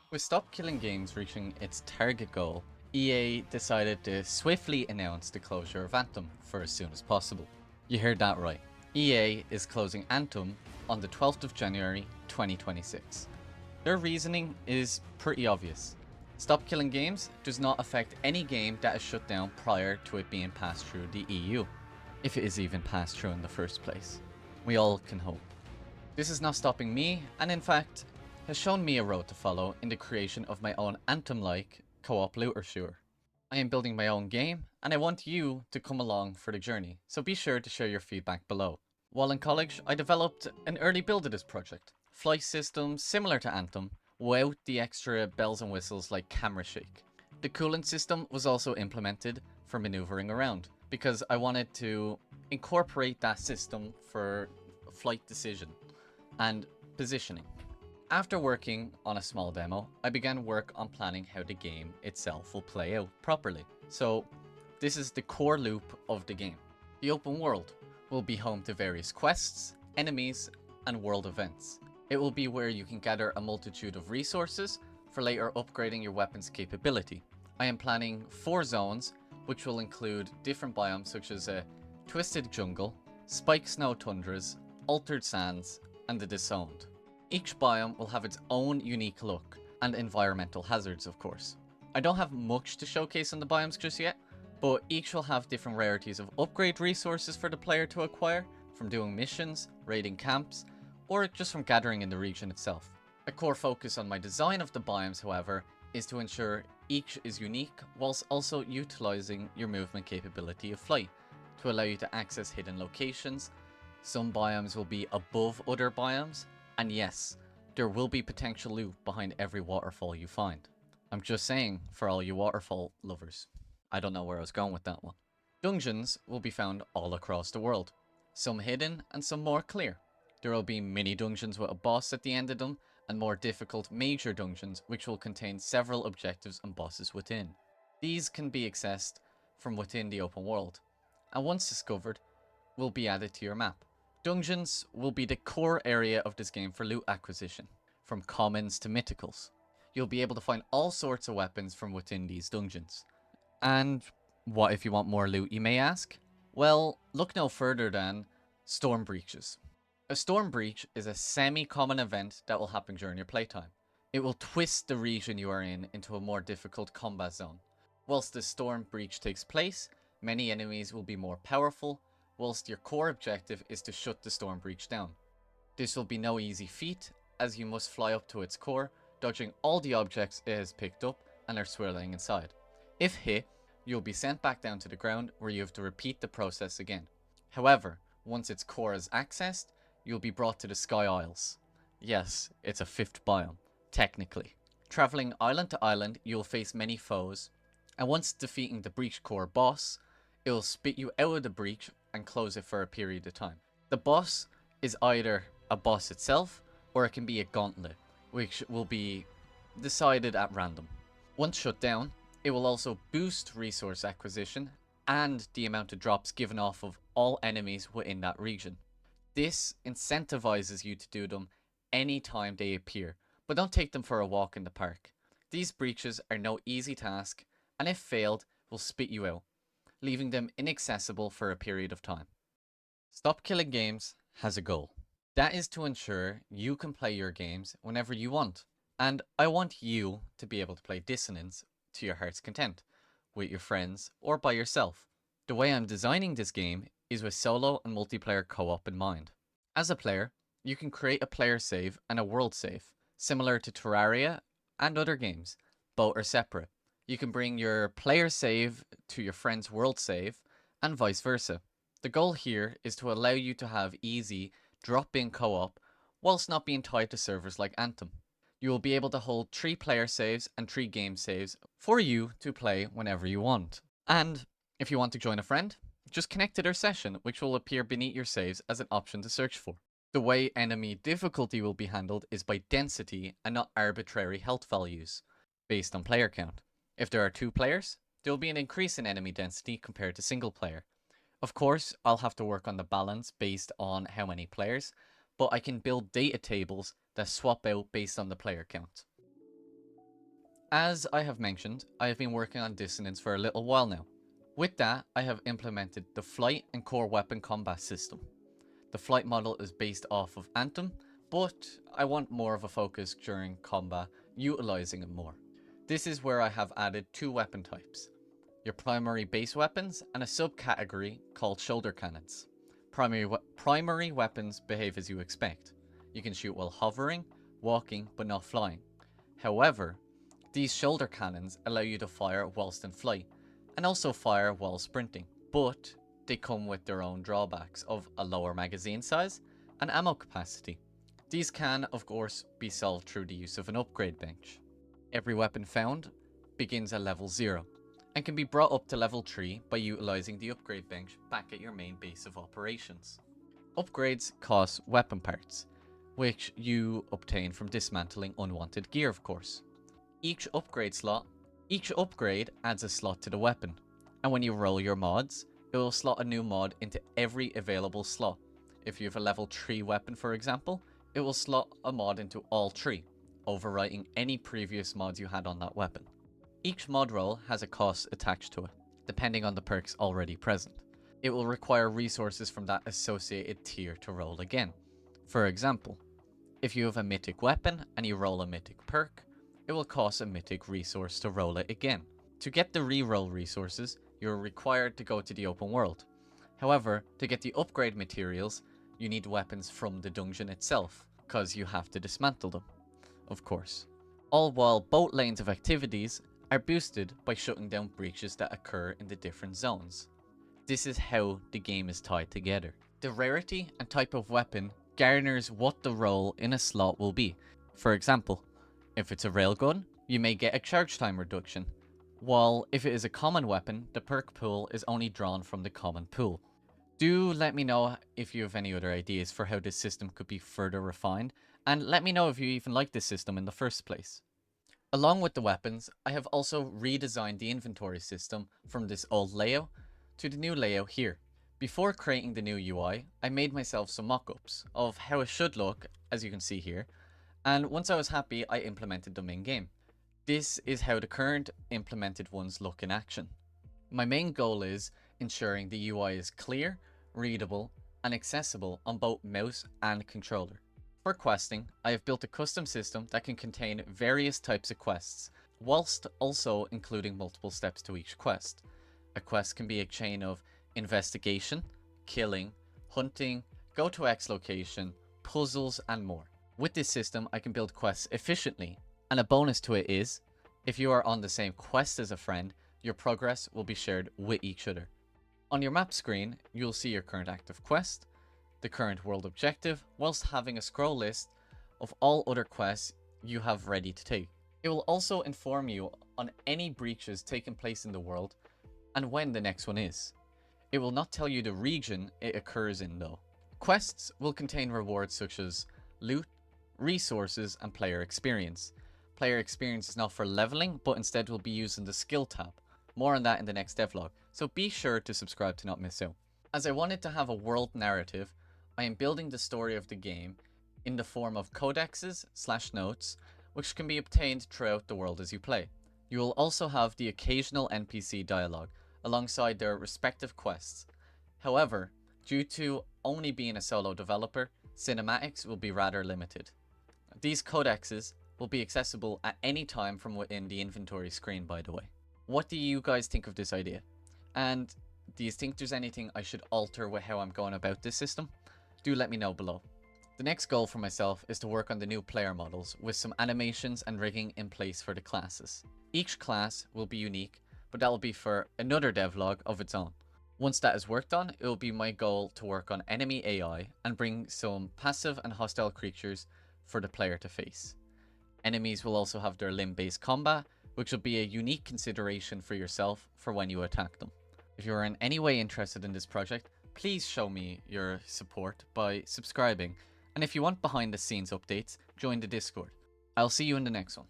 With Stop Killing Games reaching its target goal, EA decided to swiftly announce the closure of Anthem for as soon as possible. You heard that right. EA is closing Anthem on the 12th of January 2026. Their reasoning is pretty obvious. Stop Killing Games does not affect any game that is shut down prior to it being passed through the EU, if it is even passed through in the first place. We all can hope. This is not stopping me, and in fact, has shown me a road to follow in the creation of my own Anthem-like co-op looter shooter. I am building my own game, and I want you to come along for the journey, so be sure to share your feedback below. While in college, I developed an early build of this project. Flight system similar to Anthem, without the extra bells and whistles like camera shake. The coolant system was also implemented for maneuvering around, because I wanted to incorporate that system for flight decision and positioning. After working on a small demo, I began work on planning how the game itself will play out properly. So this is the core loop of the game. The open world will be home to various quests, enemies, and world events. It will be where you can gather a multitude of resources for later upgrading your weapon's capability. I am planning 4 zones, which will include different biomes such as a twisted jungle, spiked snow tundras, altered sands, and the disowned. Each biome will have its own unique look, and environmental hazards of course. I don't have much to showcase on the biomes just yet, but each will have different rarities of upgrade resources for the player to acquire, from doing missions, raiding camps, or just from gathering in the region itself. A core focus on my design of the biomes, however, is to ensure each is unique, whilst also utilising your movement capability of flight, to allow you to access hidden locations. Some biomes will be above other biomes, and yes, there will be potential loot behind every waterfall you find. I'm just saying, for all you waterfall lovers. I don't know where I was going with that one. Dungeons will be found all across the world, some hidden and some more clear. There will be mini dungeons with a boss at the end of them, and more difficult major dungeons which will contain several objectives and bosses within. These can be accessed from within the open world, and once discovered, will be added to your map. Dungeons will be the core area of this game for loot acquisition, from commons to mythicals. You'll be able to find all sorts of weapons from within these dungeons. And what if you want more loot, you may ask? Well, look no further than storm breaches. A storm breach is a semi-common event that will happen during your playtime. It will twist the region you are in into a more difficult combat zone. Whilst the storm breach takes place, many enemies will be more powerful, whilst your core objective is to shut the storm breach down. This will be no easy feat, as you must fly up to its core, dodging all the objects it has picked up and are swirling inside. If hit, you'll be sent back down to the ground, where you have to repeat the process again. However, once its core is accessed, you'll be brought to the Sky Isles. Yes, it's a 5th biome, technically. Travelling island to island, you'll face many foes, and once defeating the breach core boss, it will spit you out of the breach and close it for a period of time. The boss is either a boss itself, or it can be a gauntlet, which will be decided at random. Once shut down, it will also boost resource acquisition and the amount of drops given off of all enemies within that region. This incentivizes you to do them anytime they appear, but don't take them for a walk in the park. These breaches are no easy task, and if failed, will spit you out, leaving them inaccessible for a period of time. Stop Killing Games has a goal. That is to ensure you can play your games whenever you want. And I want you to be able to play Dissonance to your heart's content, with your friends or by yourself. The way I'm designing this game is with solo and multiplayer co-op in mind. As a player, you can create a player save and a world save, similar to Terraria and other games. Both are separate. You can bring your player save to your friend's world save, and vice versa. The goal here is to allow you to have easy, drop-in co-op, whilst not being tied to servers like Anthem. You will be able to hold 3 player saves and 3 game saves for you to play whenever you want. And if you want to join a friend, just connect to their session, which will appear beneath your saves as an option to search for. The way enemy difficulty will be handled is by density and not arbitrary health values, based on player count. If there are 2 players, there will be an increase in enemy density compared to single player. Of course, I'll have to work on the balance based on how many players, but I can build data tables that swap out based on the player count. As I have mentioned, I have been working on Dissonance for a little while now. With that, I have implemented the flight and core weapon combat system. The flight model is based off of Anthem, but I want more of a focus during combat, utilizing it more. This is where I have added two weapon types: your primary base weapons and a subcategory called shoulder cannons. Primary weapons behave as you expect. You can shoot while hovering, walking, but not flying. However, these shoulder cannons allow you to fire whilst in flight, and also fire while sprinting, but they come with their own drawbacks of a lower magazine size and ammo capacity. These can, of course, be solved through the use of an upgrade bench. Every weapon found begins at level 0, and can be brought up to level 3 by utilising the upgrade bench back at your main base of operations. Upgrades cost weapon parts, which you obtain from dismantling unwanted gear, of course. Each upgrade adds a slot to the weapon, and when you roll your mods, it will slot a new mod into every available slot. If you have a level 3 weapon, for example, it will slot a mod into all 3, overwriting any previous mods you had on that weapon. Each mod roll has a cost attached to it, depending on the perks already present. It will require resources from that associated tier to roll again. For example, if you have a mythic weapon and you roll a mythic perk, it will cost a mythic resource to roll it again. To get the reroll resources, you are required to go to the open world. However, to get the upgrade materials, you need weapons from the dungeon itself, because you have to dismantle them, of course. All while both lanes of activities are boosted by shutting down breaches that occur in the different zones. This is how the game is tied together. The rarity and type of weapon garners what the roll in a slot will be. For example, if it's a railgun, you may get a charge time reduction, while if it is a common weapon, the perk pool is only drawn from the common pool. Do let me know if you have any other ideas for how this system could be further refined, and let me know if you even like this system in the first place. Along with the weapons, I have also redesigned the inventory system from this old layout to the new layout here. Before creating the new UI, I made myself some mock-ups of how it should look, as you can see here, and once I was happy, I implemented them in-game. This is how the current implemented ones look in action. My main goal is ensuring the UI is clear, readable, and accessible on both mouse and controller. For questing, I have built a custom system that can contain various types of quests, whilst also including multiple steps to each quest. A quest can be a chain of investigation, killing, hunting, go to X location, puzzles, and more. With this system, I can build quests efficiently, and a bonus to it is, if you are on the same quest as a friend, your progress will be shared with each other. On your map screen, you'll see your current active quest, the current world objective, whilst having a scroll list of all other quests you have ready to take. It will also inform you on any breaches taking place in the world and when the next one is. It will not tell you the region it occurs in though. Quests will contain rewards such as loot, resources, and player experience. Player experience is not for leveling, but instead will be used in the skill tab. More on that in the next devlog, so be sure to subscribe to not miss out. As I wanted to have a world narrative, I am building the story of the game in the form of codexes/notes, which can be obtained throughout the world as you play. You will also have the occasional NPC dialogue, alongside their respective quests. However, due to only being a solo developer, cinematics will be rather limited. These codexes will be accessible at any time from within the inventory screen, by the way. What do you guys think of this idea? And do you think there's anything I should alter with how I'm going about this system? Do let me know below. The next goal for myself is to work on the new player models with some animations and rigging in place for the classes. Each class will be unique, but that will be for another devlog of its own. Once that is worked on, it will be my goal to work on enemy AI and bring some passive and hostile creatures for the player to face. Enemies will also have their limb-based combat, which will be a unique consideration for yourself for when you attack them. If you are in any way interested in this project, please show me your support by subscribing, and if you want behind the scenes updates, join the Discord. I'll see you in the next one.